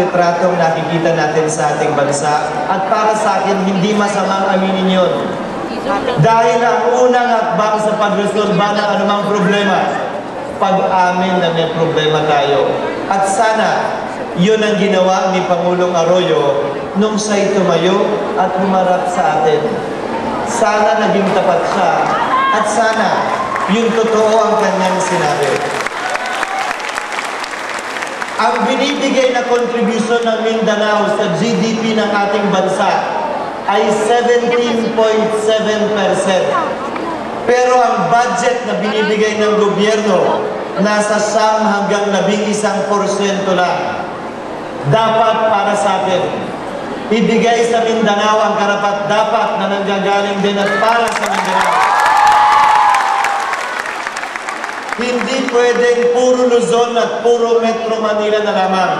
litratong nakikita natin sa ating bansa. At para sa akin, hindi masamang aminin yun. Dahil ang unang hakbang sa pagresolba ng anumang problema, pag-amin na may problema tayo. At sana, yun ang ginawa ni Pangulong Arroyo nung siya'y tumayo at humarap sa atin. Sana naging tapat siya at sana yung totoo ang kanyang sinabi. Ang binibigay na kontribusyon ng Mindanao sa GDP ng ating bansa ay 17.7%. Pero ang budget na binibigay ng gobyerno nasa 9 hanggang 11% lang. Dapat para sa atin, ibigay sa Mindanao ang karapat-dapat na nanggagaling din at para sa Mindanao. Hindi pwedeng puro Luzon at puro Metro Manila na lamang.